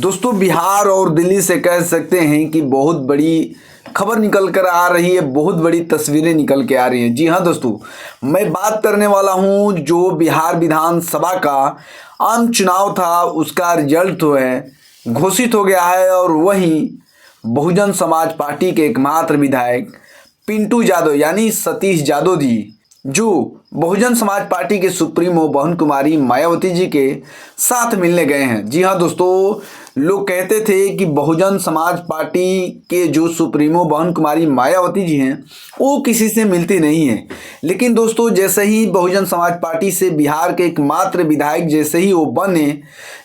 दोस्तों बिहार और दिल्ली से कह सकते हैं कि बहुत बड़ी खबर निकल कर आ रही है, बहुत बड़ी तस्वीरें निकल के आ रही हैं। जी हाँ दोस्तों, मैं बात करने वाला हूँ जो बिहार विधानसभा का आम चुनाव था, उसका रिजल्ट तो है घोषित हो गया है। और वहीं बहुजन समाज पार्टी के एकमात्र विधायक पिंटू यादव यानी सतीश यादव जी, जो बहुजन समाज पार्टी के सुप्रीमो बहन कुमारी मायावती जी के साथ मिलने गए हैं। जी हाँ दोस्तों, लोग कहते थे कि बहुजन समाज पार्टी के जो सुप्रीमो बहन कुमारी मायावती जी हैं वो किसी से मिलती नहीं है। लेकिन दोस्तों, जैसे ही बहुजन समाज पार्टी से बिहार के एकमात्र विधायक जैसे ही वो बने,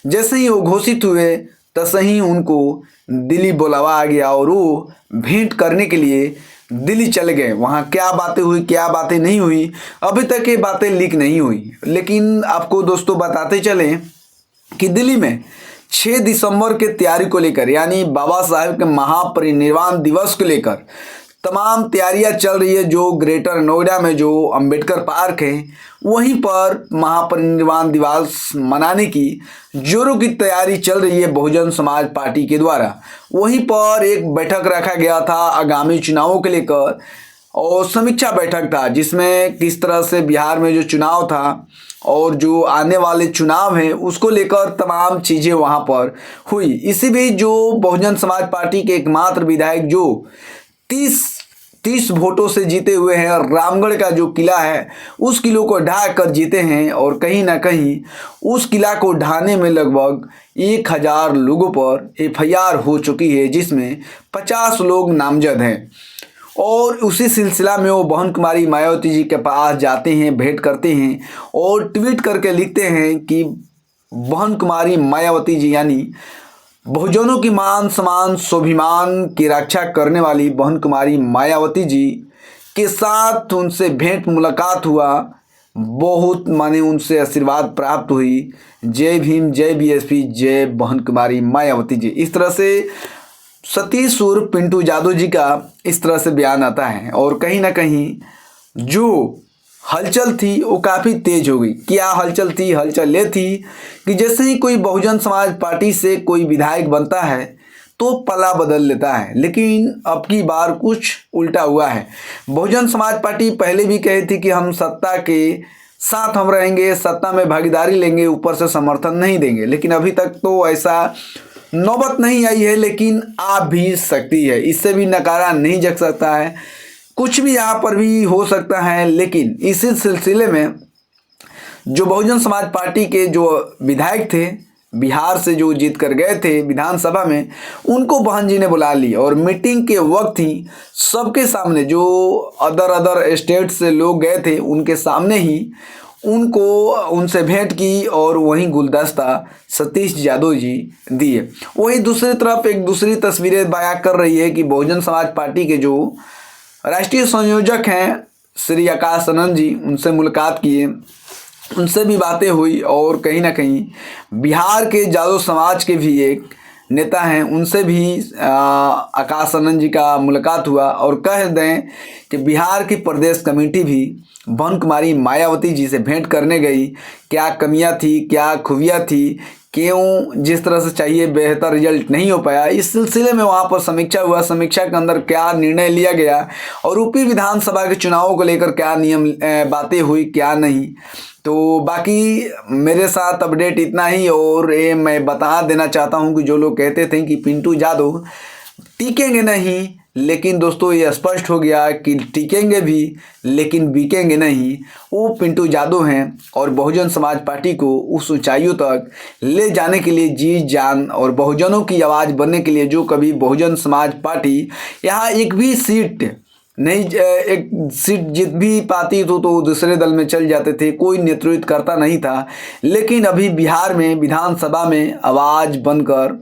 जैसे ही वो घोषित हुए, तैसे ही उनको दिल्ली बुलावा आ गया और वो भेंट करने के लिए दिल्ली चले गए। वहाँ क्या बातें हुई, क्या बातें नहीं हुई, अभी तक ये बातें लीक नहीं हुई। लेकिन आपको दोस्तों बताते चलें कि दिल्ली में 6 दिसंबर के तैयारी को लेकर, यानी बाबा साहेब के महापरिनिर्वाण दिवस को लेकर तमाम तैयारियां चल रही है। जो ग्रेटर नोएडा में जो अंबेडकर पार्क है, वहीं पर महापरिनिर्वाण दिवस मनाने की जोरों की तैयारी चल रही है बहुजन समाज पार्टी के द्वारा। वहीं पर एक बैठक रखा गया था आगामी चुनावों के लेकर, और समीक्षा बैठक था जिसमें किस तरह से बिहार में जो चुनाव था और जो आने वाले चुनाव हैं उसको लेकर तमाम चीज़ें वहाँ पर हुई। इसी बीच जो बहुजन समाज पार्टी के एकमात्र विधायक जो 30 वोटों से जीते हुए हैं, और रामगढ़ का जो किला है उस किलों को ढा कर जीते हैं, और कहीं ना कहीं उस किला को ढाने में लगभग 1000 लोगों पर FIR हो चुकी है, जिसमें 50 लोग नामजद हैं। और उसी सिलसिला में वो बहन कुमारी मायावती जी के पास जाते हैं, भेंट करते हैं और ट्वीट करके लिखते हैं कि बहन कुमारी मायावती जी यानी बहुजनों की मान सम्मान स्वाभिमान की रक्षा करने वाली बहन कुमारी मायावती जी के साथ उनसे भेंट मुलाकात हुआ। बहुत माने उनसे आशीर्वाद प्राप्त हुई। जय भीम, जय BSP, जय बहन कुमारी मायावती जी। इस तरह से सतीश उर्फ पिंटू यादव जी का इस तरह से बयान आता है। और कहीं ना कहीं जो हलचल थी वो काफ़ी तेज हो गई। क्या हलचल थी? हलचल ये थी कि जैसे ही कोई बहुजन समाज पार्टी से कोई विधायक बनता है तो पला बदल लेता है, लेकिन अब की बार कुछ उल्टा हुआ है। बहुजन समाज पार्टी पहले भी कही थी कि हम सत्ता के साथ हम रहेंगे, सत्ता में भागीदारी लेंगे, ऊपर से समर्थन नहीं देंगे। लेकिन अभी तक तो ऐसा नौबत नहीं आई है, लेकिन आ भी सकती है। इससे भी नकारा नहीं जग सकता है, कुछ भी यहाँ पर भी हो सकता है। लेकिन इसी सिलसिले में जो बहुजन समाज पार्टी के जो विधायक थे, बिहार से जो जीत कर गए थे विधानसभा में, उनको बहन जी ने बुला ली। और मीटिंग के वक्त ही सबके सामने जो अदर स्टेट से लोग गए थे उनके सामने ही उनको उनसे भेंट की, और वहीं गुलदस्ता सतीश यादव जी दिए। वहीं दूसरी तरफ एक दूसरी तस्वीरें बयां कर रही है कि बहुजन समाज पार्टी के जो राष्ट्रीय संयोजक हैं श्री आकाश आनंद जी, उनसे मुलाकात किए, उनसे भी बातें हुई। और कहीं ना कहीं बिहार के यादव समाज के भी एक नेता हैं, उनसे भी आकाश आनंद जी का मुलाकात हुआ। और कह दें कि बिहार की प्रदेश कमेटी भी बहन कुमारी मायावती जी से भेंट करने गई। क्या कमियां थी, क्या खूबियां थी, क्यों जिस तरह से चाहिए बेहतर रिजल्ट नहीं हो पाया, इस सिलसिले में वहाँ पर समीक्षा हुआ। समीक्षा के अंदर क्या निर्णय लिया गया और यूपी विधानसभा के चुनावों को लेकर क्या नियम बातें हुई, क्या नहीं। तो बाकी मेरे साथ अपडेट इतना ही। और ये मैं बता देना चाहता हूँ कि जो लोग कहते थे कि पिंटू यादव टिकेंगे नहीं, लेकिन दोस्तों ये स्पष्ट हो गया कि टिकेंगे भी लेकिन बिकेंगे नहीं। वो पिंटू यादव हैं और बहुजन समाज पार्टी को उस ऊंचाइयों तक ले जाने के लिए जी जान, और बहुजनों की आवाज़ बनने के लिए, जो कभी बहुजन समाज पार्टी यहाँ एक भी सीट नहीं, एक सीट जीत भी पाती तो दूसरे दल में चल जाते थे, कोई नेतृत्व करता नहीं था। लेकिन अभी बिहार में विधानसभा में आवाज़ बनकर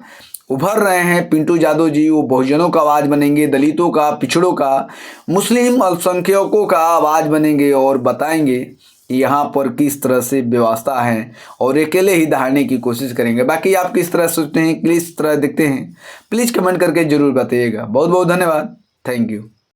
उभर रहे हैं पिंटू यादव जी। वो बहुजनों का आवाज़ बनेंगे, दलितों का, पिछड़ों का, मुस्लिम अल्पसंख्यकों का आवाज़ बनेंगे और बताएंगे यहाँ पर किस तरह से व्यवस्था है, और अकेले ही दहाड़ने की कोशिश करेंगे। बाकी आप किस तरह सोचते हैं, किस तरह दिखते हैं, प्लीज़ कमेंट करके ज़रूर बताइएगा। बहुत बहुत धन्यवाद। Thank you.